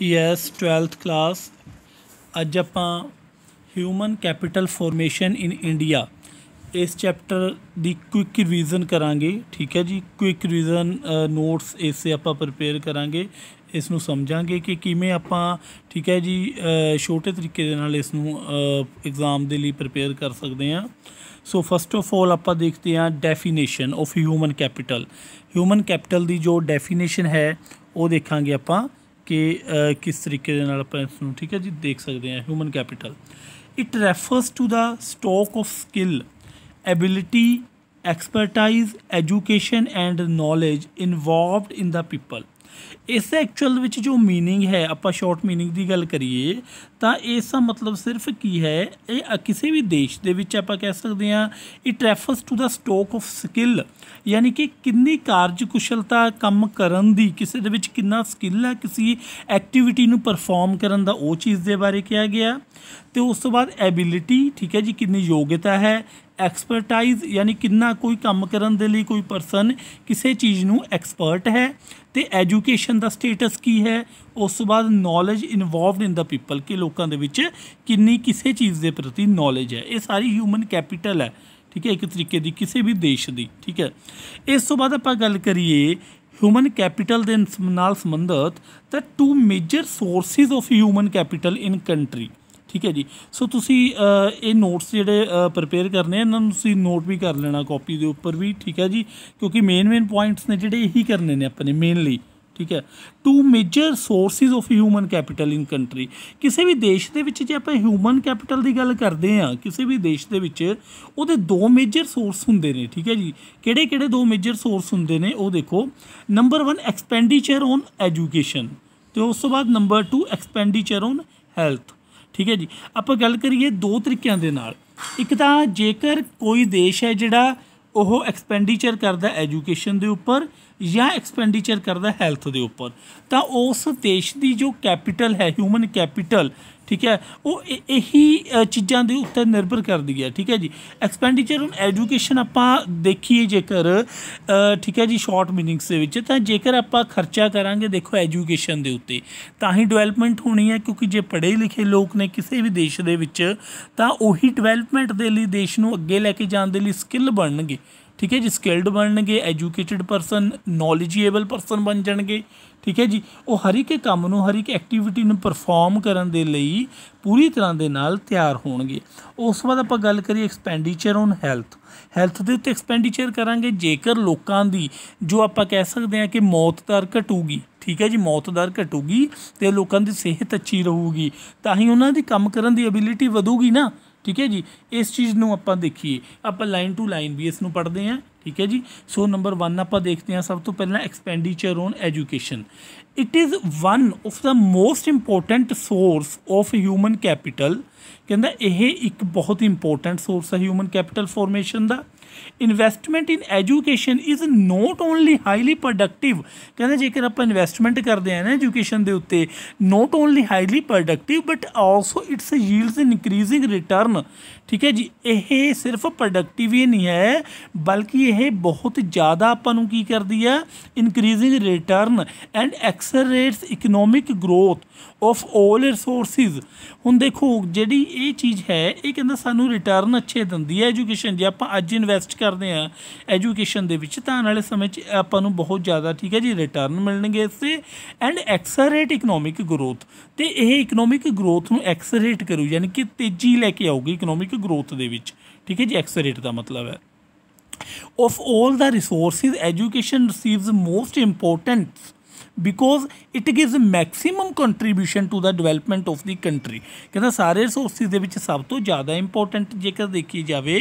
Yes 12th class. ਅੱਜ ਆਪਾਂ human capital formation in India ਇਸ ਚੈਪਟਰ ਦੀ ਕੁਇਕ ਰਿਵੀਜ਼ਨ ਕਰਾਂਗੇ। ਠੀਕ ਹੈ ਜੀ, ਕੁਇਕ ਰਿਵੀਜ਼ਨ ਨੋਟਸ ਇਸੇ ਆਪਾਂ ਪ੍ਰਪੇਅਰ ਕਰਾਂਗੇ। ਇਸ ਨੂੰ ਸਮਝਾਂਗੇ ਕਿ ਕਿਵੇਂ ਆਪਾਂ ਠੀਕ ਹੈ ਜੀ ਛੋਟੇ ਤਰੀਕੇ ਦੇ ਨਾਲ ਇਸ ਨੂੰ ਐਗਜ਼ਾਮ ਦੇ ਲਈ ਪ੍ਰਪੇਅਰ ਕਰ ਸਕਦੇ ਹਾਂ। ਸੋ ਫਸਟ ਆਫ ਆਲ ਆਪਾਂ ਦੇਖਦੇ ਹਾਂ definition of human capital. Human capital ਦੀ ਜੋ ਡੈਫੀਨੇਸ਼ਨ ਹੈ ਉਹ ਦੇਖਾਂਗੇ ਆਪਾਂ ਕਿ ਕਿਸ ਤਰੀਕੇ ਦੇ ਨਾਲ ਆਪਾਂ ਇਸ ਨੂੰ ਠੀਕ ਹੈ ਜੀ ਦੇਖ ਸਕਦੇ ਹਾਂ। Human capital it refers to the stock of skill, ability, expertise, education and knowledge involved in the people. ਇਸ ਐਕਚੁਅਲ ਵਿੱਚ ਜੋ ਮੀਨਿੰਗ ਹੈ, ਆਪਾਂ ਸ਼ਾਰਟ ਮੀਨਿੰਗ ਦੀ ਗੱਲ ਕਰੀਏ ਤਾਂ ਇਸ ਦਾ ਮਤਲਬ ਸਿਰਫ ਕੀ ਹੈ, ਇਹ ਕਿਸੇ ਵੀ ਦੇਸ਼ ਦੇ ਵਿੱਚ ਆਪਾਂ ਕਹਿ ਸਕਦੇ ਹਾਂ it refers to the stock of skill, ਯਾਨੀ ਕਿ ਕਿੰਨੀ ਕਾਰਜਕੁਸ਼ਲਤਾ ਕੰਮ ਕਰਨ ਦੀ, ਕਿਸੇ ਦੇ ਵਿੱਚ ਕਿੰਨਾ ਸਕਿੱਲ ਹੈ ਕਿਸੇ ਐਕਟੀਵਿਟੀ ਨੂੰ ਪਰਫੋਰਮ ਕਰਨ ਦਾ, ਉਹ ਚੀਜ਼ ਦੇ ਬਾਰੇ ਕਿਹਾ ਗਿਆ। ਅਤੇ ਉਸ ਤੋਂ ਬਾਅਦ ਐਬਿਲਿਟੀ, ਠੀਕ ਹੈ ਜੀ, ਕਿੰਨੀ ਯੋਗਤਾ ਹੈ। ਐਕਸਪਰਟਾਈਜ਼ ਯਾਨੀ ਕਿੰਨਾ ਕੋਈ ਕੰਮ ਕਰਨ ਦੇ ਲਈ ਕੋਈ ਪਰਸਨ ਕਿਸੇ ਚੀਜ਼ ਨੂੰ ਐਕਸਪਰਟ ਹੈ। ਅਤੇ ਐਜੂਕੇਸ਼ਨ ਦਾ ਸਟੇਟਸ ਕੀ ਹੈ। ਉਸ ਤੋਂ ਬਾਅਦ knowledge involved in the people, ਕਿ ਲੋਕਾਂ ਦੇ ਵਿੱਚ ਕਿੰਨੀ ਕਿਸੇ ਚੀਜ਼ ਦੇ ਪ੍ਰਤੀ ਨੌਲੇਜ ਹੈ। ਇਹ ਸਾਰੀ ਹਿਊਮਨ ਕੈਪੀਟਲ ਹੈ, ਠੀਕ ਹੈ, ਇੱਕ ਤਰੀਕੇ ਦੀ ਕਿਸੇ ਵੀ ਦੇਸ਼ ਦੀ। ਠੀਕ ਹੈ, ਇਸ ਤੋਂ ਬਾਅਦ ਆਪਾਂ ਗੱਲ ਕਰੀਏ ਹਿਊਮਨ ਕੈਪੀਟਲ ਦੇ ਨਾਲ ਸੰਬੰਧਿਤ ਤਾਂ two major sources of human capital in country. ਠੀਕ ਹੈ ਜੀ, ਸੋ ਤੁਸੀਂ ਇਹ ਨੋਟਸ ਜਿਹੜੇ ਪ੍ਰਪੇਅਰ ਕਰਨੇ ਇਹਨਾਂ ਨੂੰ ਤੁਸੀਂ ਨੋਟ ਵੀ ਕਰ ਲੈਣਾ ਕਾਪੀ ਦੇ ਉੱਪਰ ਵੀ। ਠੀਕ ਹੈ ਜੀ, ਕਿਉਂਕਿ ਮੇਨ ਪੁਆਇੰਟਸ ਨੇ ਜਿਹੜੇ ਇਹੀ ਕਰਨੇ ਨੇ ਆਪਾਂ ਨੇ ਮੇਨਲੀ। ਠੀਕ ਹੈ, two major sources of human capital in country. ਕਿਸੇ ਵੀ ਦੇਸ਼ ਦੇ ਵਿੱਚ ਜੇ ਆਪਾਂ ਹਿਊਮਨ ਕੈਪੀਟਲ ਦੀ ਗੱਲ ਕਰਦੇ ਹਾਂ, ਕਿਸੇ ਵੀ ਦੇਸ਼ ਦੇ ਵਿੱਚ ਉਹਦੇ ਦੋ ਮੇਜਰ ਸੋਰਸ ਹੁੰਦੇ ਨੇ। ਠੀਕ ਹੈ ਜੀ, ਕਿਹੜੇ ਕਿਹੜੇ ਦੋ ਮੇਜਰ ਸੋਰਸ ਹੁੰਦੇ ਨੇ ਉਹ ਦੇਖੋ। ਨੰਬਰ 1 ਐਕਸਪੈਂਡੀਚਰ ਔਨ ਐਜੂਕੇਸ਼ਨ, ਅਤੇ ਉਸ ਤੋਂ ਬਾਅਦ ਨੰਬਰ 2 ਐਕਸਪੈਂਡੀਚਰ ਔਨ ਹੈਲਥ। ਠੀਕ ਹੈ ਜੀ, ਆਪਾਂ ਗੱਲ ਕਰੀਏ ਦੋ ਤਰੀਕਿਆਂ ਦੇ ਨਾਲ। ਇੱਕ ਤਾਂ ਜੇਕਰ ਕੋਈ ਦੇਸ਼ ਹੈ ਜਿਹੜਾ ਉਹ ਐਕਸਪੈਂਡੀਚਰ ਕਰਦਾ ਐਜੂਕੇਸ਼ਨ ਦੇ ਉੱਪਰ ਜਾਂ ਐਕਸਪੈਂਡੀਚਰ ਕਰਦਾ ਹੈਲਥ ਦੇ ਉੱਪਰ, ਤਾਂ ਉਸ ਦੇਸ਼ ਦੀ ਜੋ ਕੈਪੀਟਲ ਹੈ ਹਿਊਮਨ ਕੈਪੀਟਲ, ਠੀਕ ਹੈ, ਉਹ ਇਹੀ ਚੀਜ਼ਾਂ ਦੇ ਉੱਤੇ ਨਿਰਭਰ ਕਰਦੀ ਹੈ। ਠੀਕ ਹੈ ਜੀ, ਐਕਸਪੈਂਡੀਚਰ ਔਨ ਐਜੂਕੇਸ਼ਨ ਆਪਾਂ ਦੇਖੀਏ ਜੇਕਰ, ਠੀਕ ਹੈ ਜੀ, ਸ਼ਾਰਟ ਮੀਨਿੰਗਸ ਦੇ ਵਿੱਚ, ਤਾਂ ਜੇਕਰ ਆਪਾਂ ਖਰਚਾ ਕਰਾਂਗੇ ਦੇਖੋ ਐਜੂਕੇਸ਼ਨ ਦੇ ਉੱਤੇ ਤਾਂ ਹੀ ਡਿਵੈਲਪਮੈਂਟ ਹੋਣੀ ਹੈ। ਕਿਉਂਕਿ ਜੇ ਪੜ੍ਹੇ ਲਿਖੇ ਲੋਕ ਨੇ ਕਿਸੇ ਵੀ ਦੇਸ਼ ਦੇ ਵਿੱਚ ਤਾਂ ਉਹੀ ਡਿਵੈਲਪਮੈਂਟ ਦੇ ਲਈ ਦੇਸ਼ ਨੂੰ ਅੱਗੇ ਲੈ ਕੇ ਜਾਣ ਦੇ ਲਈ ਸਕਿੱਲ ਬਣਨਗੇ। ਠੀਕ ਹੈ ਜੀ, ਸਕਿਲਡ ਬਣਨਗੇ, ਐਜੂਕੇਟਿਡ ਪਰਸਨ, ਨੌਲੇਜੇਬਲ ਪਰਸਨ ਬਣ ਜਾਣਗੇ। ਠੀਕ ਹੈ ਜੀ, ਉਹ ਹਰ ਇੱਕ ਕੰਮ ਨੂੰ, ਹਰ ਇੱਕ ਐਕਟੀਵਿਟੀ ਨੂੰ ਪਰਫੋਰਮ ਕਰਨ ਦੇ ਲਈ ਪੂਰੀ ਤਰ੍ਹਾਂ ਦੇ ਨਾਲ ਤਿਆਰ ਹੋਣਗੇ। ਉਸ ਤੋਂ ਬਾਅਦ ਆਪਾਂ ਗੱਲ ਕਰੀਏ ਐਕਸਪੈਂਡੀਚਰ ਔਨ ਹੈਲਥ। ਹੈਲਥ ਦੇ ਉੱਤੇ ਐਕਸਪੈਂਡੀਚਰ ਕਰਾਂਗੇ ਜੇਕਰ ਲੋਕਾਂ ਦੀ ਜੋ ਆਪਾਂ ਕਹਿ ਸਕਦੇ ਹਾਂ ਕਿ ਮੌਤ ਦਰ ਘਟੂਗੀ। ਠੀਕ ਹੈ ਜੀ, ਮੌਤ ਦਰ ਘਟੂਗੀ ਅਤੇ ਲੋਕਾਂ ਦੀ ਸਿਹਤ ਅੱਛੀ ਰਹੂਗੀ ਤਾਂ ਹੀ ਉਹਨਾਂ ਦੀ ਕੰਮ ਕਰਨ ਦੀ ਐਬਿਲਿਟੀ ਵਧੂਗੀ ਨਾ। ਠੀਕ ਹੈ ਜੀ, ਇਸ ਚੀਜ਼ ਨੂੰ ਆਪਾਂ ਦੇਖੀਏ, ਆਪਾਂ ਲਾਈਨ ਟੂ ਲਾਈਨ ਵੀ ਇਸ ਨੂੰ ਪੜ੍ਹਦੇ ਹਾਂ। ਠੀਕ ਹੈ ਜੀ, ਸੋ ਨੰਬਰ 1 ਆਪਾਂ ਦੇਖਦੇ ਹਾਂ ਸਭ ਤੋਂ ਪਹਿਲਾਂ expenditure on education. It is one of the most important source of human capital. ਕਹਿੰਦਾ ਇਹ ਇੱਕ ਬਹੁਤ ਇੰਪੋਰਟੈਂਟ ਸੋਰਸ ਹੈ human capital formation the. Investment in education is not only highly productive. ਕਹਿੰਦੇ ਜੇਕਰ ਆਪਾਂ ਇਨਵੈਸਟਮੈਂਟ ਕਰਦੇ ਹਾਂ ਨਾ ਐਜੂਕੇਸ਼ਨ ਦੇ ਉੱਤੇ, not only highly productive but also its yields increasing return. ਠੀਕ ਹੈ ਜੀ, ਇਹ ਸਿਰਫ ਪ੍ਰੋਡਕਟਿਵ ਹੀ ਨਹੀਂ ਹੈ ਬਲਕਿ ਇਹ ਬਹੁਤ ਜ਼ਿਆਦਾ ਆਪਾਂ ਨੂੰ ਕੀ ਕਰਦੀ ਹੈ, increasing return and accelerates economic growth of all resources. ਹੁਣ ਦੇਖੋ ਜਿਹੜੀ ਇਹ ਚੀਜ਼ ਹੈ ਇਹ ਕਹਿੰਦਾ ਸਾਨੂੰ ਰਿਟਰਨ ਅੱਛੇ ਦਿੰਦੀ ਹੈ ਐਜੂਕੇਸ਼ਨ। ਜੇ ਆਪਾਂ ਅੱਜ ਇਨਵੈਸਟ ਕਰਦੇ ਹਾਂ ਐਜੂਕੇਸ਼ਨ ਦੇ ਵਿੱਚ ਤਾਂ ਆਉਣ ਵਾਲੇ ਸਮੇਂ 'ਚ ਆਪਾਂ ਨੂੰ ਬਹੁਤ ਜ਼ਿਆਦਾ ਠੀਕ ਹੈ ਜੀ ਰਿਟਰਨ ਮਿਲਣਗੇ ਇਸसे। ਐਂਡ ਐਕਸਲਰੇਟ ਇਕਨੋਮਿਕ ਗਰੋਥ, ਅਤੇ ਇਹ ਇਕਨੋਮਿਕ ਗਰੋਥ ਨੂੰ ਐਕਸਲਰੇਟ ਕਰੂ ਯਾਨੀ ਕਿ ਤੇਜ਼ੀ ਲੈ ਕੇ ਆਊਗੀ ਇਕਨੋਮਿਕ ਗਰੋਥ ਦੇ ਵਿੱਚ। ਠੀਕ ਹੈ ਜੀ, ਐਕਸਲਰੇਟ ਦਾ ਮਤਲਬ ਹੈ of all the resources education receives most importance because it gives maximum contribution to the development of the country। ਕਹਿੰਦਾ ਸਾਰੇ ਰਿਸੋਰਸਿਸ ਦੇ ਵਿੱਚ ਸਭ ਤੋਂ ਜ਼ਿਆਦਾ ਇੰਪੋਰਟੈਂਟ ਜੇਕਰ ਦੇਖੀ ਜਾਵੇ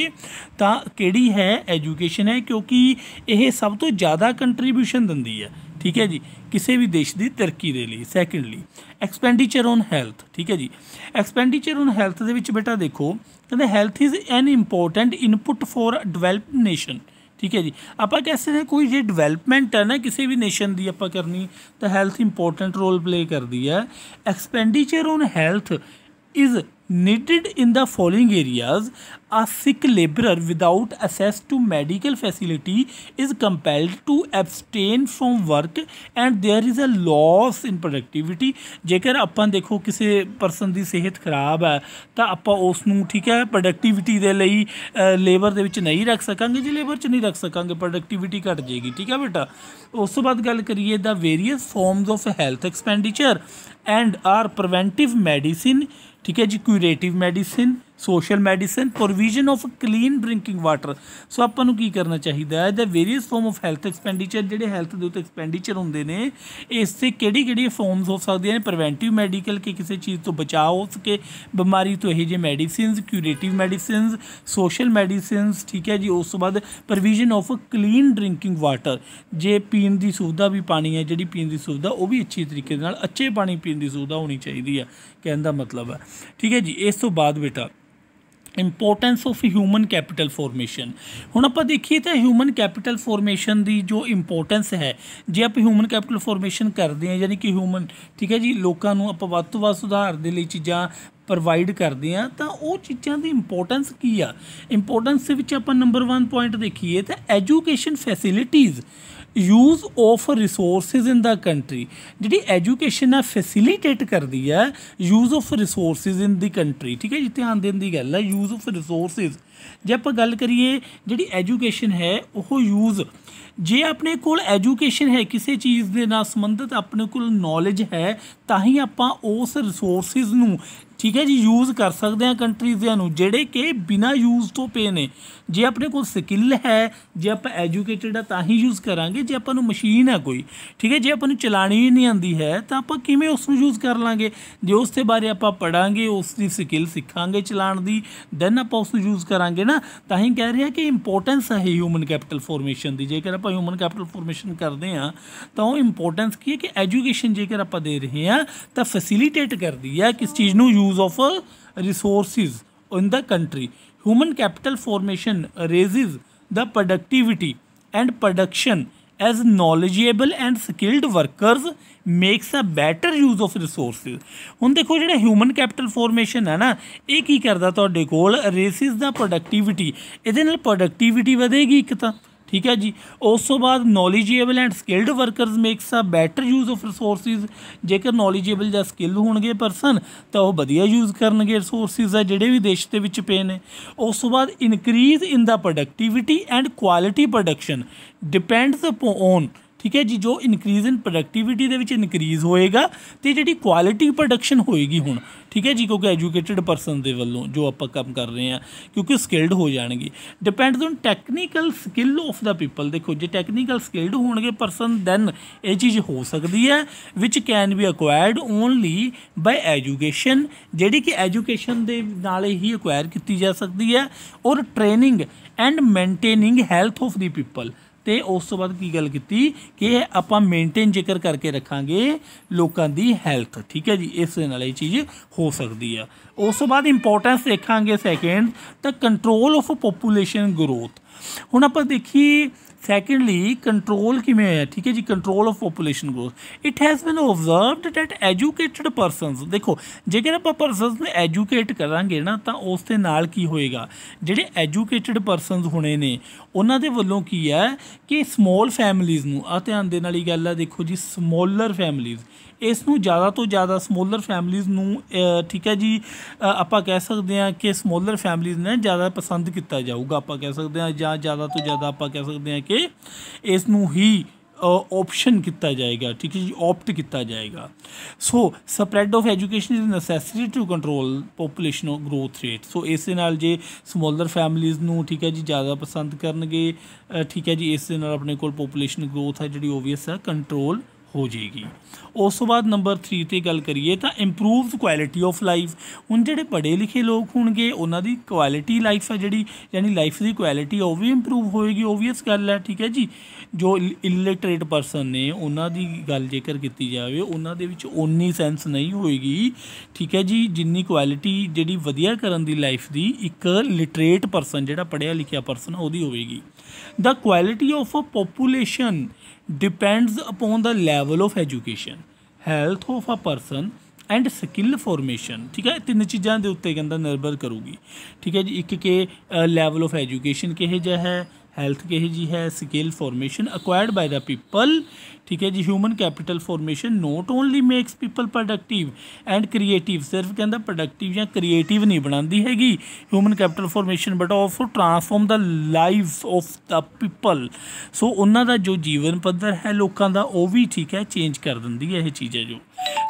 ਤਾਂ ਕਿਹੜੀ ਹੈ, ਐਜੂਕੇਸ਼ਨ ਹੈ, ਕਿਉਂਕਿ ਇਹ ਸਭ ਤੋਂ ਜ਼ਿਆਦਾ ਕੰਟਰੀਬਿਊਸ਼ਨ ਦਿੰਦੀ ਹੈ। ਠੀਕ ਹੈ ਜੀ, ਕਿਸੇ ਵੀ ਦੇਸ਼ ਦੀ ਤਰੱਕੀ ਦੇ ਲਈ। Secondly expenditure on health. ਠੀਕ ਹੈ ਜੀ, ਐਕਸਪੈਂਡੀਚਰ ਔਨ ਹੈਲਥ ਦੇ ਵਿੱਚ ਬੇਟਾ ਦੇਖੋ ਕਹਿੰਦੇ health is an important input for developed nation. ਠੀਕ ਹੈ ਜੀ, ਆਪਾਂ ਕਹਿ ਸਕਦੇ ਕੋਈ ਜੇ ਡਿਵੈਲਪਮੈਂਟ ਹੈ ਨਾ ਕਿਸੇ ਵੀ ਨੇਸ਼ਨ ਦੀ ਆਪਾਂ ਕਰਨੀ ਤਾਂ ਹੈਲਥ ਇੰਪੋਰਟੈਂਟ ਰੋਲ ਪਲੇ ਕਰਦੀ ਹੈ। Expenditure on health is needed in the following areas, a sick laborer without access to medical facility is compelled to abstain from work and there is a loss in productivity। जेकर ਆਪਾਂ देखो किसी person की सेहत खराब है तो ਆਪਾਂ ਉਸ ਨੂੰ ठीक है प्रोडक्टिविटी ਦੇ ਲਈ ਲੇਬਰ ਦੇ ਵਿੱਚ नहीं रख सकांगे, जे ਲੇਬਰ 'ਚ नहीं रख सकांगे प्रोडक्टिविटी घट जाएगी। ठीक है बेटा। उस तो बाद गल करिए the various forms of health expenditure and are preventive medicine. ठीक है जी, curative medicine, social medicine, provision of clean drinking water. So ਆਪਾਂ ਨੂੰ ਕੀ ਕਰਨਾ ਚਾਹੀਦਾ ਹੈ the various form of health expenditure ਜਿਹੜੇ ਹੈਲਥ ਦੇ ਉੱਤੇ ਐਕਸਪੈਂਡੀਚਰ ਹੁੰਦੇ ਨੇ ਇਸ ਤੇ ਕਿਹੜੀ ਫਾਰਮਸ ਹੋ ਸਕਦੀਆਂ ਨੇ। ਪ੍ਰੀਵੈਂਟਿਵ ਮੈਡੀਕਲ ਕਿ ਕਿਸੇ ਚੀਜ਼ ਤੋਂ ਬਚਾਅ ਹੋ ਸਕੇ ਬਿਮਾਰੀ ਤੋਂ, ਇਹ ਜਿਹੇ medicines, curative medicines, social medicines. ਠੀਕ ਹੈ ਜੀ। ਉਸ ਤੋਂ ਬਾਅਦ provision of clean drinking water, ਜੇ ਪੀਣ ਦੀ ਸੁਵਿਧਾ ਵੀ ਪਾਣੀ ਹੈ ਜਿਹੜੀ ਪੀਣ ਦੀ ਸੁਵਿਧਾ ਉਹ ਵੀ ਅੱਛੀ ਤਰੀਕੇ ਦੇ ਨਾਲ ਅੱਛੇ ਪਾਣੀ ਪੀਣ ਦੀ ਸੁਵਿਧਾ ਹੋਣੀ ਚਾਹੀਦੀ ਹੈ, ਕਹਿਣ ਦਾ ਮਤਲਬ ਹੈ। ਠੀਕ ਹੈ ਜੀ। ਇਸ ਤੋਂ ਬਾਅਦ ਬੇਟਾ importance of human capital formation. हुण आपां देखिए तो ह्यूमन कैपिटल फॉर्मेशन की जो इंपोर्टेंस है, जे आप ह्यूमन कैपिटल फॉर्मेशन करते हैं यानी कि ह्यूमन ठीक है जी लोगों को आप वध तो वध सुधार के लिए चीज़ां प्रोवाइड करते हैं तो वो चीज़ों की इंपोर्टेंस की आ। इंपोर्टेंस आप नंबर 1 पॉइंट देखिए तो education facilities use of resources in the country. जी एजुकेशन है फैसिलीटेट करती है use of resources in the country. ठीक है जी, ध्यान देने की गल है यूज़ ऑफ रिसोर्सिज। जे आप गल करिए जी एजुकेशन है वो यूज़, जे अपने को एजुकेशन है किसी चीज़ के नाल संबंधित अपने को नॉलेज है तो ही आप उस रिसोर्सिज नूं ठीक है जी यूज़ कर सकते हैं कंट्रीज़ नूं जेड़े कि बिना यूज़ तो पे ने। जे अपने को स्किल है, जे आप एजुकेटेड है तो ही यूज़ करांगे। जे आपनूं मशीन है कोई ठीक है जे आपनूं चलानी ही नहीं आती है तो आप किवें उसनूं यूज़ कर लांगे। जे उस दे बारे आप पढ़ांगे, उसकी स्किल सीखांगे चलाण दी, दैन आप उसनूं यूज़ करांगे ना। तो ही कह रहे हैं कि इंपोर्टेंस है ह्यूमन कैपिटल फॉर्मेशन की। जेकर आप ह्यूमन कैपिटल फॉर्मेशन करते हैं तो इंपोर्टेंस की है कि एजुकेशन जेकर आप दे रहे हैं तो फैसिलीटेट करती है किस चीज़ नूं use of resources in the country. Human capital formation raises the productivity and production as knowledgeable and skilled workers makes a better use of resources. हुण देखो जो ह्यूमन कैपिटल फॉर्मेशन है ना ये की करता तुहाडे कोल रेसिस द प्रोडक्टिविटी, इहदे नाल प्रोडक्टिविटी वधेगी एक तां ठीक है जी। उस तो बाद knowledgeable and skilled workers makes a better use of resources. जेकर नॉलेजेबल या स्किल होणगे परसन तो वह वधिया यूज़ करनगे रिसोर्सिज है जिहड़े भी देश दे विच पे ने। उस तो बाद increase in the productivity and quality production depends upon ठीक है जी जो इनक्रीज इन प्रोडक्टिविटी दे विच इनक्रीज होएगा तो जी क्वालिटी प्रोडक्शन होएगी हुण ठीक है जी क्योंकि एजुकेटेड परसन के वालों जो आप काम कर रहे हैं क्योंकि स्किल्ड हो जाएगी। Depends on technical skill of the people. देखो जो टैक्नीकल स्किल्ड होंगे परसन दैन ये चीज़ हो सकती है which can be acquired only by education जी कि एजुकेशन के नाल ही अक्वायर की जा सकती है और training and मेनटेनिंग health of the people. तो उस तो बाद की गल की कि आप मेनटेन जेकर करके रखांगे लोगों की हैल्थ ठीक है जी इस नाल ये चीज़ हो सकती है। उस तो बाद इंपोर्टेंस देखांगे सैकेंड तो कंट्रोल ऑफ पॉपूलेशन ग्रोथ। हुण आप देखिए सैकेंडली कंट्रोल किमें है ठीक है जी control of population growth. It has been observed that educated persons देखो जेकर आप परसनस ने एजुकेट करांगे ना तो उस दे नाल की होएगा जिहड़े एजुकेटेड परसनस होने ने उन्हां दे वल्लों की है कि समॉल फैमिलीज़ नूं आ ध्यान देण वाली गल है। देखो जी समॉलर फैमिलीज़ इसनूं ज़्यादा तो ज़्यादा समॉलर फैमिलीज़ नूं ठीक है जी आप कह सकते हैं कि समॉलर फैमिलीज़ ने ज़्यादा पसंद किया जाऊगा। आप कह सकते हैं या ज़्यादा तो ज़्यादा आप कह सकते हैं कि इसनूं ही ऑप्शन किया जाएगा ठीक है जी ऑप्ट किया जाएगा। So spread of education is necessary to control population growth rate. So इस नाल जे समॉलर फैमिलीज़ नूं ठीक है जी ज़्यादा पसंद करनगे ठीक है जी इस नाल अपने कोल पॉपूलेशन ग्रोथ है जी ओबवियस है कंट्रोल हो जाएगी। उस तो बाद नंबर 3 ते गल करिए तो इंप्रूव क्वालिटी ऑफ लाइफ। हुण जिहड़े पढ़े लिखे लोग होणगे उन्हां दी क्वालिटी लाइफ है जिहड़ी यानी लाइफ की क्वालिटी वो भी इंप्रूव होएगी ओबवियस गल है ठीक है जी। जो इलिटरेट परसन ने उन्हां दी गल जेकर की जाए उन्हां दे विच उन्नी सेंस नहीं होएगी ठीक है जी जिन्नी क्वालिटी जिहड़ी वधिया करन दी लाइफ दी एक लिटरेट परसन जिहड़ा पढ़िया लिखिया परसन उहदी होएगी। The quality of a population depends upon the level of education, health of a person and skill formation. ठीक है, तीन चीज़ों के उत्ते कहता निर्भर करूगी। ठीक है जी, एक के लैवल ऑफ एजुकेशन किहो जिहा है, हैल्थ किहो जी है, skill formation acquired by the people. ठीक है जी, human capital formation not only makes people productive and creative, सिर्फ कहता प्रोडक्टिव या क्रिएटिव नहीं बनाती हैगी human capital formation, but also transform the life of the people. So उन्हों का जो जीवन पद्धर है लोगों का वो भी ठीक है चेंज कर देंगी यह चीज़ है जो।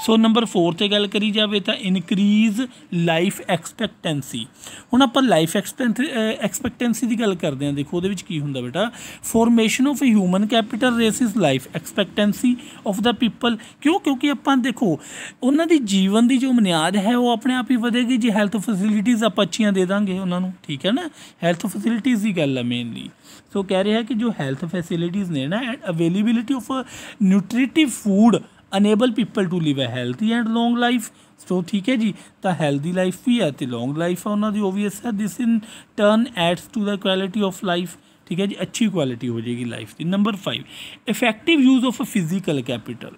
सो नंबर 4 ते गल करी जाए तो इनक्रीज लाइफ एक्सपैक्टेंसी। हुण आपां लाइफ एक्सपैक्टेंसी की गल करते हैं, देखो वो की हुंदा बेटा, formation of human capital raises life expectancy of the people. क्यों? क्योंकि आपां देखो उन्हां दी जीवन की जो बुनियाद है वो अपने आप ही वधेगी जी हैल्थ फैसिलिटीज़ आप अच्छियां दे देंगे उन्होंने। ठीक है ना, हैल्थ फैसिलिटीज़ की गल है मेनली। सो कह रहे हैं कि जो हैल्थ फैसिलिटीज़ ने ना and availability of nutritive food enable people to live a healthy and long life. So ठीक है जी, तो हैल्थी लाइफ भी है तो लॉन्ग लाइफ है उन्होंने ओबवियस है। This in turn adds to the quality of life. ठीक है जी, अच्छी क्वालिटी हो जाएगी लाइफ की। Number 5 effective use of physical capital.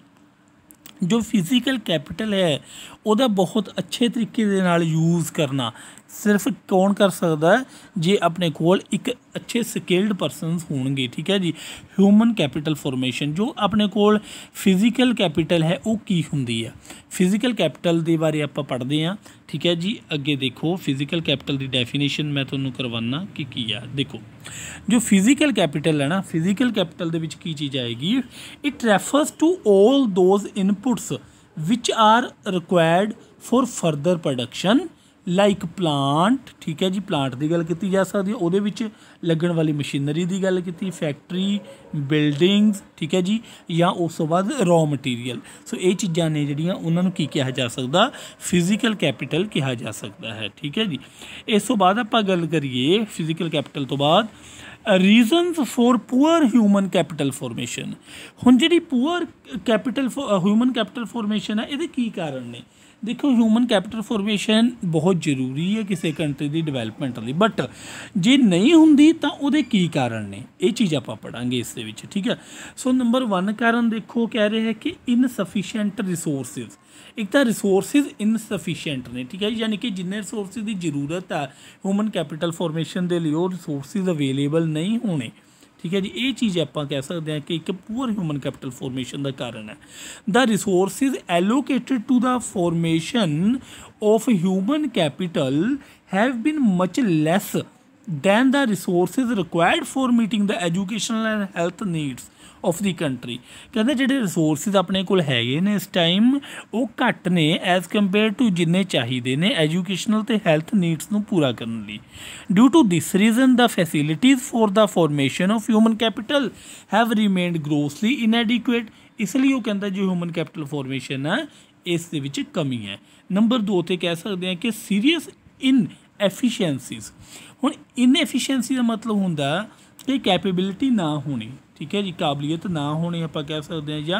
जो फिजिकल कैपिटल है वह बहुत अच्छे तरीके दे नाल यूज़ करना सिर्फ कौन कर सकता है जे अपने कोल एक अच्छे स्किल्ड परसनस होंगे। ठीक है जी, ह्यूमन कैपिटल फॉर्मेशन जो अपने कोल फिजिकल कैपिटल है वो की होंदी है। फिजिकल कैपिटल के बारे आप पढ़ते हैं। ठीक है जी, अगे देखो फिजिकल कैपिटल की डेफिनेशन मैं तुहानूं करवाना कि है। देखो जो फिजिकल कैपिटल है ना, फिजिकल कैपिटल दे विच की चीज़ आएगी, it refers to all those inputs which are required for further production like plant. ठीक है जी, प्लांट की गल की जा सकती है, वो लगन वाली मशीनरी की गल की, फैक्ट्री बिल्डिंग्स। ठीक है जी, या उस तो बाद रॉ मटीरीयल। सो ये चीज़ां ने जिहड़ियां उन्हां नूं की कहा जा सकता, फिजिकल कैपिटल कहा जा सकता है। ठीक है जी, इस तो बाद आपां गल करिए फिजिकल कैपिटल तो बाद reasons for poor human capital formation. हुण जिहड़ी poor capital human capital formation है ये की कारण ने। देखो ह्यूमन कैपिटल फॉर्मेशन बहुत जरूरी है किसी कंट्री की डिवेलपमेंट लिए, बट जे नहीं होंगी तो वो की कारण ने, ये चीज़ आप पढ़ांगे इस दे विच। ठीक है, सो नंबर 1 कारण देखो कह रहे हैं कि इनसफिशिएंट रिसोर्सिज। एक तो रिसोर्सिज इनसफिशिएंट ने। ठीक है, यानी कि जिन्ने रिसोर्सिज की जरूरत है ह्यूमन कैपिटल फॉर्मेशन के लिए वो रिसोर्सिज अवेलेबल नहीं होने। ठीक है जी, ये चीज़ आप कह सकते हैं कि एक पुअर ह्यूमन कैपिटल फॉर्मेशन का कारण है। The resources allocated to the formation of human capital have been much less than the resources required for meeting the educational and health needs of the country. कहते जो resources अपने को है ने इस टाइम वो घट ने एज कंपेयर टू जिन्ने चाहिए ने एजुकेशनल तो हैल्थ नीड्स को पूरा करने लिए। Due to this reason the facilities for the formation of human capital have remained grossly inadequate. इसलिए वो कहता जो ह्यूमन कैपिटल फॉर्मेशन है इस दे विच कमी है। नंबर 2 तो कह सकते हैं कि सीरीयस इन एफिशिएंसीज। हुण इन एफिशिएंसी का मतलब होंदा कि कैपेबिलिटी ना होनी। ठीक है जी, काबलियत ना होनी आप कह सकते हैं, या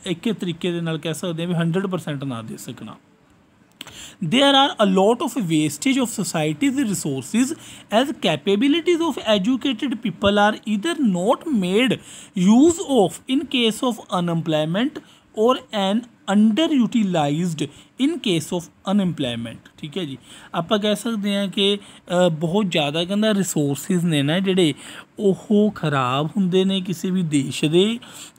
एक तरीके दे नाल कह सकते हैं भी 100% ना दे सकना। There are a lot of wastage of society's resources as capabilities of educated people are either not made use of in case of unemployment or an underutilized in case of unemployment. ठीक है जी, आप कह सकते हैं कि बहुत ज़्यादा कहना रिसोर्सिज ने ना जिहड़े ਉਹ खराब होंदे ने किसी भी देश दे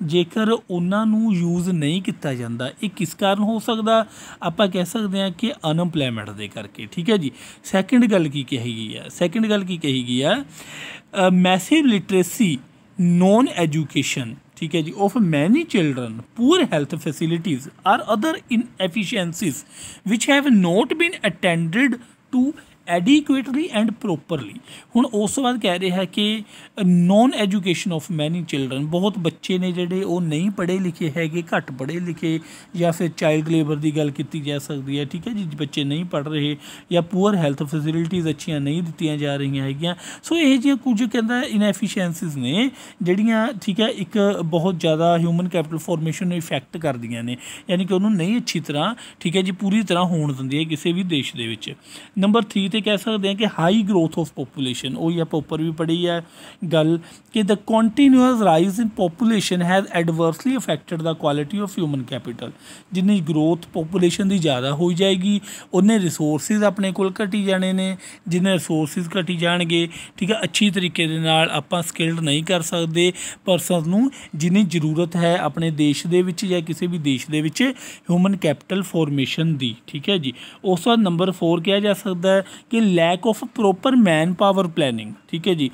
जेकर उन्होंने यूज़ नहीं किया जाता। ये किस कारण हो सकता, आप कह सकते हैं कि अनएम्पलॉयमेंट दे करके। ठीक है जी, सैकेंड गल की कही गई है, सैकेंड गल की कही गई है मैसिव लिटरेसी नॉन एजुकेशन। ठीक है जी, of many children poor health facilities are other inefficiencies which have not been attended to adequately and properly. हुण उस तो बाद कह रहे हैं कि non education of many children, बहुत बच्चे ने जिहड़े वो नहीं पढ़े लिखे है, घट पढ़े लिखे, या फिर चाइल्ड लेबर की गल की जा सकती है। ठीक है जी, बच्चे नहीं पढ़ रहे या पुअर हैल्थ फैसिलिटीज़ अच्छियां नहीं दित्तियां जा रही है। सो यह जी कुछ कहता इनएफिशिएंसीज ने जिहड़ियां ठीक है एक बहुत ज़्यादा ह्यूमन कैपिटल फॉर्मेशन इफेक्ट कर दियां ने, यानी कि उन्होंने नहीं अच्छी तरह ठीक है जी पूरी तरह होण दिंदी है किसी भी देश दे विच। नंबर 3 ते कह सकते हैं कि हाई ग्रोथ ऑफ पॉपूलेशन, वही आप उपर भी पढ़ी है गल कि the continuous rise in population has adversely affected the quality of human capital. जिन्नी ग्रोथ पॉपूलेशन की ज़्यादा हो जाएगी उन्ने रिसोर्सिज अपने कोल घटी जाने ने, जिन्ने रिसोर्सिज घटी जाएंगे ठीक है, अच्छी तरीके दे नाल आपां स्किल्ड नहीं कर सकते परसन नूं जिन्नी जरूरत है अपने देश दे विच या किसी भी देश दे विच ह्यूमन कैपिटल फॉर्मेशन दी। ठीक है जी। उस बाद नंबर 4 किया जा सकता है कि lack of proper manpower planning. ठीक है जी।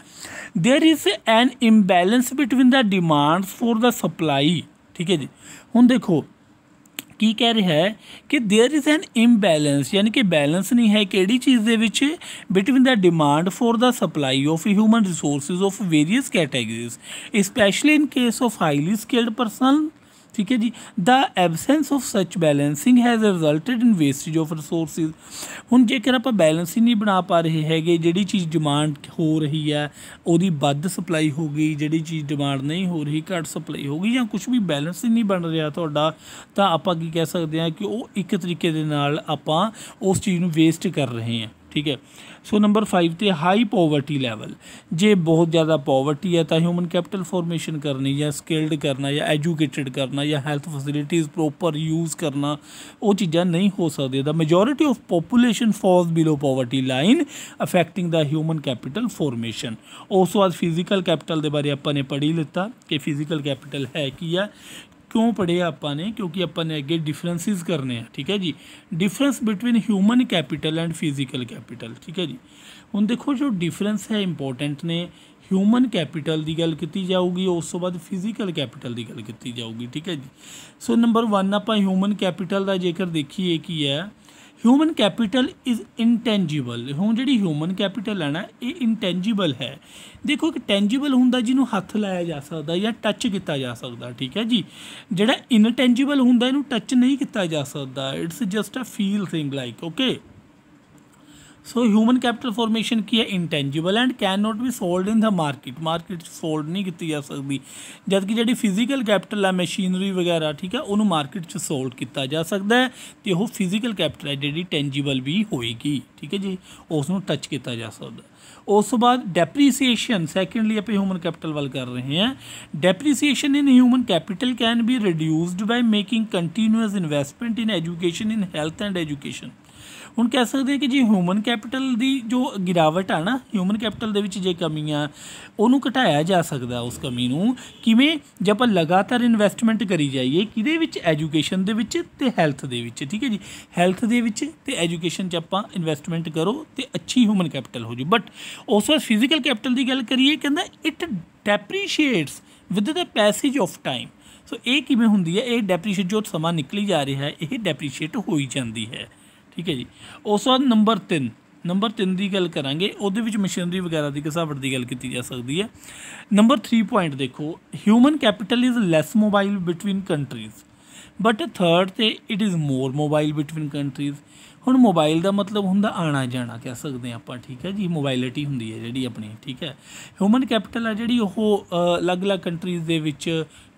There is an imbalance between the demands for the supply. ठीक है जी। हुण देखो की कह रहा है कि देयर इज़ एन इम्बैलेंस, यानी कि बैलेंस नहीं है किहड़ी चीज़ दे विच between the demand for the supply of human resources of various categories specially in case of highly skilled person. ठीक है जी। The absence of such balancing has resulted in wastage of resources. हुण जेकर आप बैलेंस ही नहीं बना पा रहे हैं, जिहड़ी चीज़ डिमांड हो रही है उहदी वध सप्लाई हो गई, जिहड़ी चीज़ डिमांड नहीं हो रही घट सप्लाई हो गई, या कुछ भी बैलेंस ही नहीं बन रहा तुहाडा, तां आपां की कह सकते हैं कि वो एक तरीके दे नाल आपां उस चीज़ नूं वेस्ट कर रहे हैं। ठीक है। सो नंबर 5 ते हाई पॉवर्टी लैवल, जे बहुत ज़्यादा पॉवर्टी है तो ह्यूमन कैपिटल फॉर्मेशन करनी या स्किल्ड करना या एजुकेटेड करना या हैल्थ फैसिलिटीज़ प्रॉपर यूज़ करना वो चीज़ां नहीं हो सकती। The majority of population falls below poverty line affecting the human capital formation. उस बाद फिजिकल कैपिटल के बारे आपने पढ़ी लिता कि फिजिकल कैपिटल है की है, क्यों पढ़े आपने, क्योंकि आपने अगे डिफरेंसिस करने हैं। ठीक है जी। Difference between human capital and physical capital. ठीक है जी। हुण देखो जो डिफरेंस है इंपोर्टेंट ने, ह्यूमन कैपिटल की गल की जाऊगी, उस तो बाद फिजिकल कैपिटल की गल की जाऊगी। ठीक है जी। सो नंबर 1 आप ह्यूमन कैपिटल का जेकर देखिए कि है ह्यूमन कैपिटल इज़ इंटेंजिबल। हुण जिहड़ी ह्यूमन कैपिटल है ना ये इंटेंजिबल है। देखो कि टेंजिबल हुंदा जिन्हों हथ लाया जा सकता या टच किया जा सकता। ठीक है जी। जिहड़ा इनटेंजिबल हुंदा इहनूं टच नहीं किया जा सकता, it's just a feel thing like okay. So human capital formation की है intangible and can not be sold in the market sold नहीं की जा सकती, जबकि जी फिजिकल कैपिटल है मशीनरी वगैरह ठीक है उन्होंने मार्केट सोल्ड किया जा सकता है, तो वह फिजिकल कैपिटल है जी टेंजिबल भी होएगी। ठीक है जी। उसनों टच किया जा सकता। उस तो बाद डेप्रीसीएशन सैकेंडली आप ह्यूमन कैपिटल वाल कर रहे हैं। Depreciation in human capital can be reduced by making continuous investment in education in health and education. हुण कह सकते हैं कि जी ह्यूमन कैपिटल की जो गिरावट है ना, ह्यूमन कैपिटल दे विच जे कमियां उन्होंने घटाया जा सकता उस कमी नूं किवें जे आपां लगातार इन्वेस्टमेंट करी जाइए किहदे विच एजुकेशन दे विच ते हैल्थ दे विच। ठीक है जी। हैल्थ दे विच ते एजुकेशन च आपां इन्वेस्टमेंट करो तो अच्छी ह्यूमन कैपिटल हो जाए। बट उस बाद फिजिकल कैपिटल की गल करिए कहंदा it depreciates with the passage of time. So ये किवें हुंदी है, ये डेप्रीशिएट जो समा निकली जा रहा है ये डेप्रीशिएट हो ही जाती है। ठीक है जी। उस बाद नंबर 3 की गल करांगे, उहदे विच मशीनरी वगैरह की घसावट की गल की जा सकती है। नंबर 3 पॉइंट देखो, human capital is less mobile between countries but third ते it is more mobile between countries. हुण मोबाइल का मतलब हुंदा आना जाना कह सकते हैं आप। ठीक है जी। मोबाइलिटी हुंदी है जिहड़ी अपनी। ठीक है। ह्यूमन कैपिटल है जिहड़ी अलग अलग कंट्रीज़ दे विच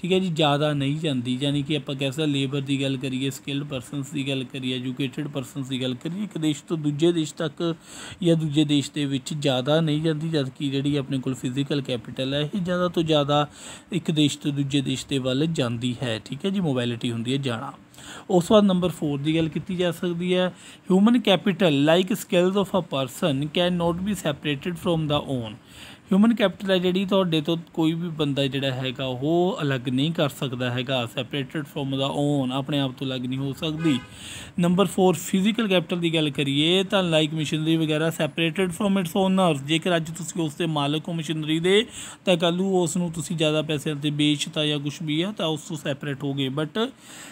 ठीक है जी ज़्यादा नहीं जाती, यानी कि आप कह सकते लेबर की गल करिए, स्किल्ड परसनस की गल करिए, एजुकेटेड परसनस की गल करिए, एक देश तो दूजे देश तक या दूजे देश के विच ज़्यादा नहीं जाती, जबकि जी अपने को फिजिकल कैपिटल है ये ज़्यादा तो ज़्यादा एक देश तो दूजे देश के वाल जाती है। ठीक है जी। मोबाइलिटी हुंदी है जाना। उस बाद नंबर 4 की गल की जा सकती है। Human capital like skills of a person can not be separated from the own. Human capital है जी तुहाडे तो कोई भी बंदा जिहड़ा हैगा वो अलग नहीं कर सकता हैगा, सैपरेटेड फ्रॉम द ओन अपने आप तो अलग नहीं हो सकती। नंबर 4 फिजिकल कैपिटल की गल करिए तो लाइक मशीनरी वगैरह सैपरेटेड फ्रॉम इट्स ओनर्स। जेकर अज तुसीं उसके मालक हो मशीनरी दे तो कल उसनूं तुसीं ज़्यादा पैसों ते बेचता या कुछ भी है तो उस तो सैपरेट हो गए, बट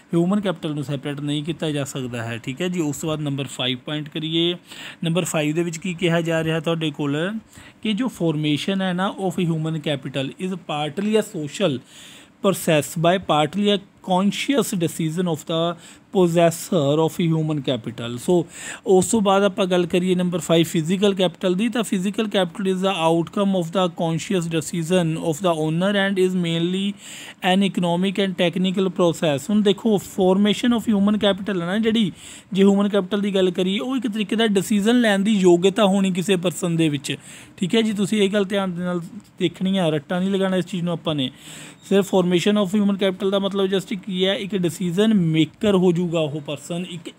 ह्यूमन कैपिटल नूं सैपरेट नहीं किया जा सकता है। ठीक है जी। उस बाद नंबर 5 पॉइंट करिए। नंबर 5 दे विच की कहा जा रहा तुहाडे कोल कि जो फॉर्मेशन है ना of human capital is partly a social process by partly a conscious decision of the possessor of human capital. So उस तो बाद आप गल करिए नंबर 5 फिजिकल कैपिटल दी। तो physical capital is the outcome of the conscious decision of the owner and is mainly an economic and technical process. हुण देखो फॉर्मेशन ऑफ ह्यूमन कैपिटल है ना जी, जे ह्यूमन कैपिटल की गल करिए वो एक तरीके का डिसीजन लैन की योग्यता होनी किसी परसन दे विच। ठीक है जी, तुसीं ये गल ध्यान दे नाल देखनी है, रट्टा नहीं लगाना इस चीज़ को आपां ने। सिर्फ फॉर्मेशन ऑफ ह्यूमन कैपिटल का मतलब जस्ट की है एक डिसीजन मेकर हो जाऊगा वो परसन, एक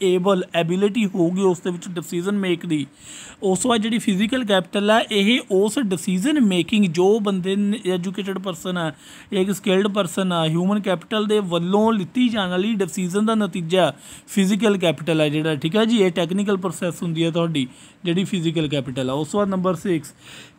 एबिलिटी होगी उस डिसीजन मेक की। उस बाद जी फिजिकल कैपिटल है ये उस डिसीजन मेकिंग जो बंदे एजुकेटेड परसन है, एक स्किल्ड परसन है, ह्यूमन कैपिटल के वलों लिती जाने वाली डिसीजन का नतीजा फिजिकल कैपिटल है जोड़ा। ठीक है जी, ये टैक्नीकल प्रोसैस होंगी है थोड़ी जी फिजिकल कैपिटल है। उस बाद नंबर 6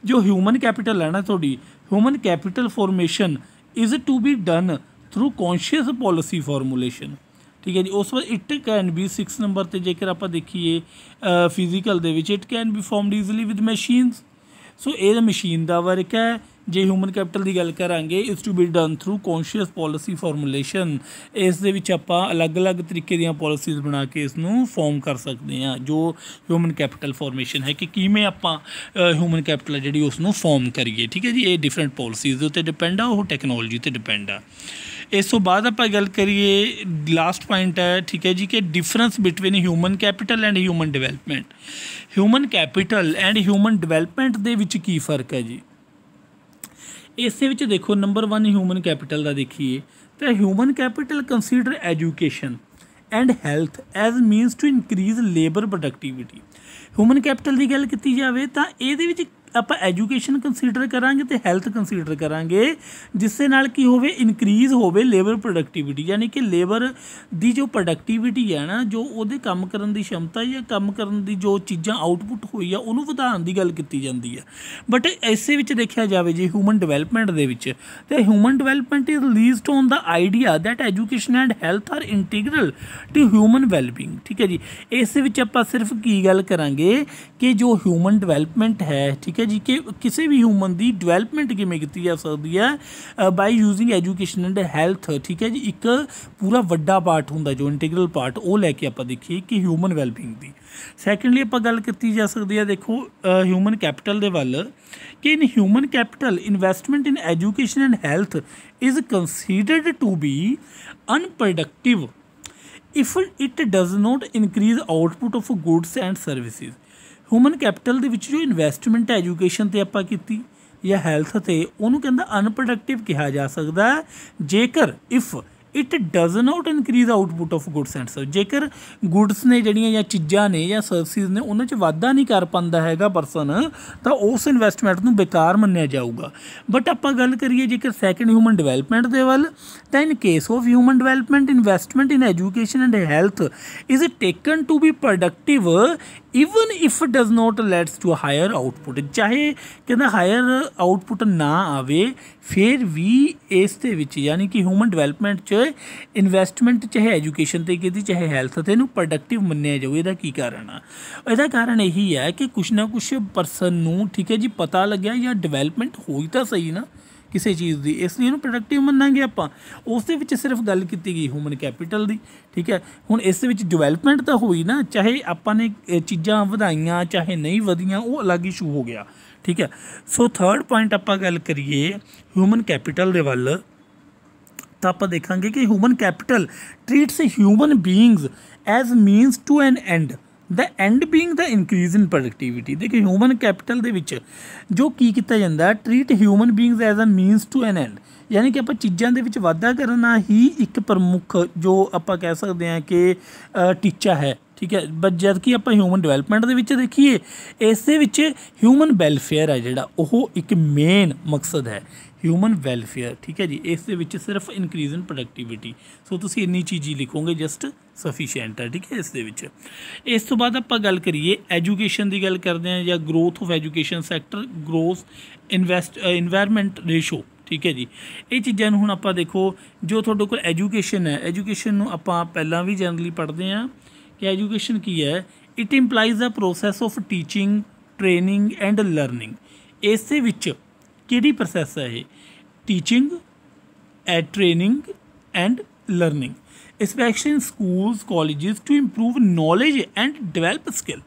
जो ह्यूमन कैपिटल है ना थोड़ी, human capital formation is to be done through conscious policy formulation. ठीक है जी, उस बाद इट कैन बी 6 नंबर पर जेकर आप देखिए फिजिकल दे विच it can be formed easily with machines. So ये मशीन का वर्क है। जे ह्यूमन कैपिटल की गल करांगे is to be done through conscious policy formulation. इस दे विच आपां अलग अलग तरीके दी पॉलिसीज़ बना के इसनूं फॉर्म कर सकते हैं जो ह्यूमन कैपिटल फॉर्मेशन है कि किवें आपां ह्यूमन कैपिटल जिहड़ी उसनूं फॉर्म करिए। ठीक है जी, ये डिफरेंट पॉलिसीज़ दे उत्ते डिपेंड आ, वो टैक्नोलॉजी ते डिपेंड आ। इस तो बाद आप गल करिए लास्ट पॉइंट है। ठीक है जी, कि difference between human capital and human development. Human capital and human development दे विच की फर्क है जी। इस देखो नंबर 1 ह्यूमन कैपिटल का देखिए तो human capital consider education and health as means to increase labour productivity. Human capital की गल की जाए तो ये आप एजुकेशन कंसीडर करांगे तो हैल्थ कंसीडर करांगे जिस दे नाल की होवे इनक्रीज होवे लेबर प्रोडक्टिविटी, यानी कि लेबर दी जो प्रोडक्टिविटी है ना, जो उहदे काम करन दी क्षमता या काम करन दी जो चीज़ां आउटपुट हुई है उन्होंने वधाउण दी गल की जाती है। बट इस विच देखा जाए जी ह्यूमन डिवेलपमेंट दे विच ते human development is leased on the idea that education and health are integral to human wellbeing. ठीक है जी, इस विच आपां सिर्फ की गल करांगे कि जो ह्यूमन डिवेलपमेंट है, ठीक है जी, कि किसी भी ह्यूमन की डिवेलपमेंट किमें की जा सकती है by using education and health. ठीक है जी, एक पूरा वड्डा पार्ट होंदा जो इंटीग्रल पार्ट वो लैके आप देखिए कि ह्यूमन वैलबींग की। सैकेंडली आप गल की जा सकती है देखो ह्यूमन कैपिटल के वल कि इन human capital investment in education and health is considered to be unproductive if it does not increase output of goods and services. Human capital के जो इन्वेस्टमेंट एजुकेशन से आपां कीती या हैल्थ से उन्होंने कहता अनप्रोडक्टिव कहा जा सकता है जेकर if it does not increase output of goods and service. जेकर गुड्स ने जड़ियाँ या चीज़ां ने या सर्विसिज ने उन्होंने वाधा नहीं कर पाता है परसन तो उस इन्वेस्टमेंट को बेकार मन्निया जाऊगा। बट आप गल करिए जेकर सैकेंड ह्यूमन डिवेलपमेंट के वल तो in case of human development investment in education and health is taken to be productive even if does not leads to higher output. चाहे कहना हायर आउटपुट ना आवे फिर भी इस यानी कि ह्यूमन डिवेलपमेंट च इन्वेस्टमेंट चाहे एजुकेशन ते की चाहे हैल्थ ते नूं प्रोडक्टिव मन्निया जाए। इसका की कारण है? इसका कारण यही है कि कुछ ना कुछ परसन नूं ठीक है जी पता लग्या या डिवेलपमेंट होई तो सही ना किसी चीज़ की, इसलिए इन्हूं प्रोडक्टिव मन्नांगे आपां। उस दे विच सिर्फ गल की गई ह्यूमन कैपिटल की। ठीक है, हुण इस विच डिवेलपमेंट तो हुई ना, चाहे आपां ने चीज़ां वधाइयां चाहे नहीं वधियां वो अलग इशू हो गया। ठीक है, सो थर्ड पॉइंट आपां गल करिए ह्यूमन कैपिटल दे वल तो आप देखेंगे कि human capital treats human beings as means to an end the end being the increase in productivity. देखिए ह्यूमन कैपिटल दे विच जो की किया जाता treat human beings as a means to an end, यानी कि आप चीज़ों के विच वाधा करना ही एक प्रमुख जो आप कह सकते हैं कि टीचा है। ठीक है, बट जबकि आप ह्यूमन डिवेलपमेंट के विच देखिए इस ह्यूमन वैलफेयर है जोड़ा वो एक मेन मकसद है ह्यूमन वैलफेयर। ठीक है जी, इस सिर्फ इनक्रीज इन प्रोडक्टिविटी। सो तुम इन्नी चीज़ ही लिखोगे जस्ट सफिशिएंट है। ठीक है, इस तो बाद आप गल करिए एजुकेशन की गल करते हैं या growth of education sector growth environment ratio. ठीक है जी, ये चीज़ों हूँ आप देखो जो थोड़े को एजुकेशन है, एजुकेशन आप पहला भी जनरली पढ़ते हैं कि एजुकेशन की है it implies the process of teaching training and learning. इस किहड़ी प्रोसैस है ये teaching training and learning. Specially in schools colleges to improve knowledge and develop skill.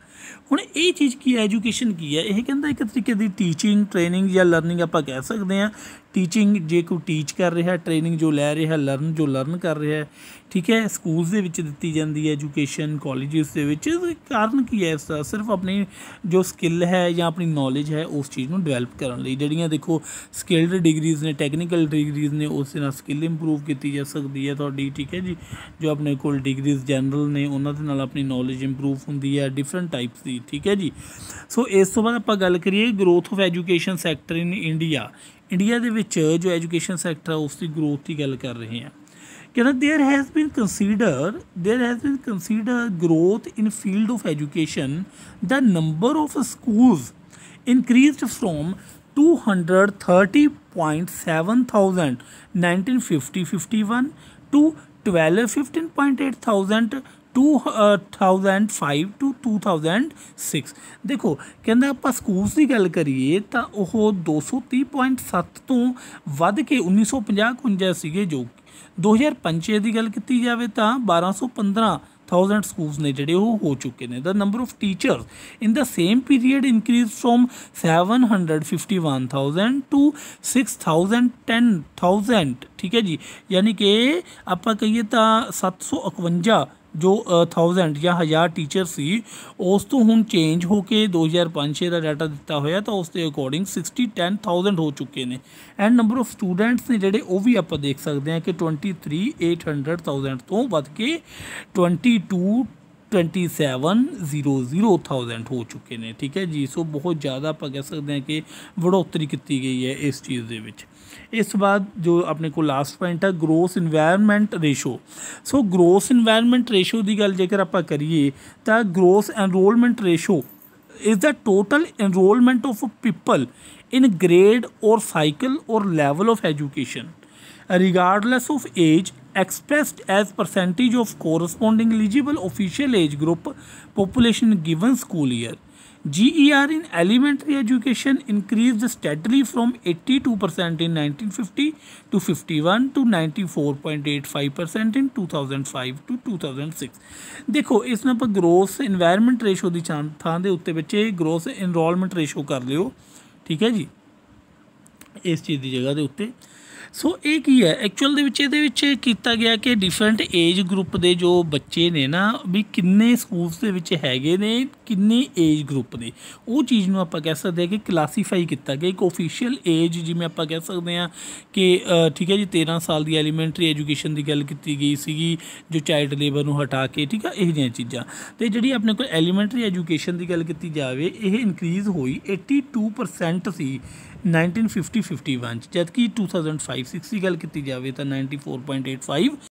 ਹੁਣ ਇਹ ਚੀਜ਼ ਕੀ ਹੈ, ਐਜੂਕੇਸ਼ਨ ਕੀ ਹੈ, ਇਹ ਕਹਿੰਦਾ ਇੱਕ ਤਰੀਕੇ ਦੀ ਟੀਚਿੰਗ ਟ੍ਰੇਨਿੰਗ ਜਾਂ ਲਰਨਿੰਗ ਆਪਾਂ ਕਹਿ ਸਕਦੇ ਹਾਂ। ਟੀਚਿੰਗ ਜੇ ਕੋਈ ਟੀਚ ਕਰ ਰਿਹਾ, ਟ੍ਰੇਨਿੰਗ ਜੋ ਲੈ ਰਿਹਾ, ਲਰਨ ਜੋ ਲਰਨ ਕਰ ਰਿਹਾ, ਠੀਕ ਹੈ। ਸਕੂਲਸ ਦੇ ਵਿੱਚ ਦਿੱਤੀ ਜਾਂਦੀ ਹੈ ਐਜੂਕੇਸ਼ਨ, ਕਾਲਜਿਸ ਦੇ ਵਿੱਚ। ਕਾਰਨ ਕੀ ਹੈ ਇਸ ਦਾ? ਸਿਰਫ ਆਪਣੀ ਜੋ ਸਕਿੱਲ ਹੈ ਜਾਂ ਆਪਣੀ ਨੌਲੇਜ ਹੈ ਉਸ ਚੀਜ਼ ਨੂੰ ਡਿਵੈਲਪ ਕਰਨ ਲਈ। ਜਿਹੜੀਆਂ ਦੇਖੋ ਸਕਿਲਡ ਡਿਗਰੀਜ਼ ਨੇ, ਟੈਕਨੀਕਲ ਡਿਗਰੀਜ਼ ਨੇ, ਉਸ ਦੇ ਨਾਲ ਸਕਿੱਲ ਇੰਪਰੂਵ ਕੀਤੀ ਜਾ ਸਕਦੀ ਹੈ ਤੁਹਾਡੀ, ਠੀਕ ਹੈ ਜੀ। ਜੋ ਆਪਣੇ ਕੋਲ ਡਿਗਰੀਜ਼ ਜਨਰਲ ਨੇ ਉਹਨਾਂ ਦੇ ਨਾਲ ਆਪਣੀ ਨੌਲੇਜ ਇੰਪਰੂਵ ਹੁੰਦੀ ਹੈ ਡਿਫਰੈਂਟ ਟਾਈਪਸ ਦੀ, ਠੀਕ ਹੈ ਜੀ। ਸੋ ਇਸ ਤੋਂ ਬਾਅਦ ਆਪਾਂ ਗੱਲ ਕਰੀਏ growth of education sector in India. India ਦੇ ਵਿੱਚ ਜੋ ਐਜੂਕੇਸ਼ਨ ਸੈਕਟਰ ਹੈ ਉਸ ਦੀ ਗਰੋਥ ਦੀ ਗੱਲ ਕਰ ਰਹੇ ਹਾਂ। ਕਹਿੰਦਾ there has been considered growth in field of education. The number of schools increased from 230.7 thousand 1950-51 to 15.8 thousand 2005 to 2006। ਦੇਖੋ ਕਹਿੰਦਾ ਆਪਾਂ ਸਕੂਲਸ ਦੀ ਗੱਲ ਕਰੀਏ ਤਾਂ ਉਹ 230.7 ਤੋਂ ਵੱਧ ਕੇ 1950-51 ਸੀਗੇ, ਜੋ 2005 ਦੀ ਗੱਲ ਕੀਤੀ ਜਾਵੇ ਤਾਂ 1215,000 ਸਕੂਲਸ ਨੇ ਜਿਹੜੇ ਉਹ ਹੋ ਚੁੱਕੇ ਨੇ। The number of teachers in the same period increase from 751,000 to 6,010,000, ਠੀਕ ਹੈ ਜੀ। ਯਾਨੀ ਕਿ ਆਪਾਂ ਕਹੀਏ ਤਾਂ 751 ਜੋ 1000 ਜਾਂ 1000 ਟੀਚਰ ਸੀ ਉਸ ਤੋਂ ਹੁਣ ਚੇਂਜ ਹੋ ਕੇ 2005-6 ਦਾ ਡਾਟਾ ਦਿੱਤਾ ਹੋਇਆ ਤਾਂ ਉਸ ਦੇ ਅਕੋਰਡਿੰਗ 10,000 ਹੋ ਚੁੱਕੇ ਨੇ। ਐਂਡ ਨੰਬਰ ਆਫ ਸਟੂਡੈਂਟਸ ਨੇ ਜਿਹੜੇ ਉਹ ਵੀ ਆਪਾਂ ਦੇਖ ਸਕਦੇ ਹਾਂ ਕਿ 23,800,000 ਤੋਂ ਵੱਧ ਕੇ 27,000 ਹੋ ਚੁੱਕੇ ਨੇ, ਠੀਕ ਹੈ ਜੀ। ਸੋ ਬਹੁਤ ਜ਼ਿਆਦਾ ਆਪਾਂ ਕਹਿ ਸਕਦੇ ਹਾਂ ਕਿ बढ़ोतरी ਕੀਤੀ ਗਈ ਹੈ ਇਸ ਚੀਜ਼ ਦੇ ਵਿੱਚ। ਇਸ ਤੋਂ ਬਾਅਦ ਜੋ ਆਪਣੇ ਕੋਲ ਲਾਸਟ ਪੁਆਇੰਟ ਹੈ ਗਰੋਸ ਇਨਵਾਇਰਨਮੈਂਟ ਰੇਸ਼ੋ। ਸੋ ਗਰੋਸ ਇਨਵਾਇਰਨਮੈਂਟ ਰੇਸ਼ੋ ਦੀ ਗੱਲ ਜੇਕਰ ਆਪਾਂ ਕਰੀਏ ਤਾਂ gross enrolment ratio is the total enrollment of people in grade or cycle or level of education regardless of age expressed as percentage of corresponding eligible official age group population given school year। GER in elementary education increased steadily from 82% in 1950 to 51 to 94.85% in 2005 to 2006। ਦੇਖੋ ਇਸ ਨੂੰ ਆਪਾਂ gross environment ratio ਦੀ ਥਾਂ ਦੇ ਉੱਤੇ ਬੱਚੇ gross enrolment ratio ਕਰ ਲਿਓ, ਠੀਕ ਹੈ ਜੀ, ਇਸ ਚੀਜ਼ ਦੀ ਜਗ੍ਹਾ ਦੇ ਉੱਤੇ। ਸੋ ਇਹ ਕੀ ਹੈ ਐਕਚੁਅਲ ਦੇ ਵਿੱਚ? ਇਹਦੇ ਵਿੱਚ ਕੀਤਾ ਗਿਆ ਕਿ ਡਿਫਰੈਂਟ ਏਜ ਗਰੁੱਪ ਦੇ ਜੋ ਬੱਚੇ ਨੇ ਨਾ ਵੀ ਕਿੰਨੇ ਸਕੂਲਸ ਦੇ ਵਿੱਚ ਹੈਗੇ ਨੇ, ਕਿੰਨੇ ਏਜ ਗਰੁੱਪ ਦੇ, ਉਹ ਚੀਜ਼ ਨੂੰ ਆਪਾਂ ਕਹਿ ਸਕਦੇ ਹਾਂ ਕਿ ਕਲਾਸੀਫਾਈ ਕੀਤਾ ਗਿਆ। ਇੱਕ ਓਫੀਸ਼ੀਅਲ ਏਜ ਜਿਵੇਂ ਆਪਾਂ ਕਹਿ ਸਕਦੇ ਹਾਂ ਕਿ ਠੀਕ ਹੈ ਜੀ 13 ਸਾਲ ਦੀ ਐਲੀਮੈਂਟਰੀ ਐਜੂਕੇਸ਼ਨ ਦੀ ਗੱਲ ਕੀਤੀ ਗਈ ਸੀਗੀ ਜੋ ਚਾਈਲਡ ਲੇਬਰ ਨੂੰ ਹਟਾ ਕੇ, ਠੀਕ ਆ, ਇਹ ਜਿਹੀਆਂ ਚੀਜ਼ਾਂ। ਅਤੇ ਜਿਹੜੀ ਆਪਣੇ ਕੋਲ ਐਲੀਮੈਂਟਰੀ ਐਜੂਕੇਸ਼ਨ ਦੀ ਗੱਲ ਕੀਤੀ ਜਾਵੇ ਇਹ ਇਨਕਰੀਜ਼ ਹੋਈ 82% ਸੀ 1950-51 'ਚ, ਜਦਕਿ 2005-06 ਦੀ ਗੱਲ ਕੀਤੀ ਜਾਵੇ ਤਾਂ 94.85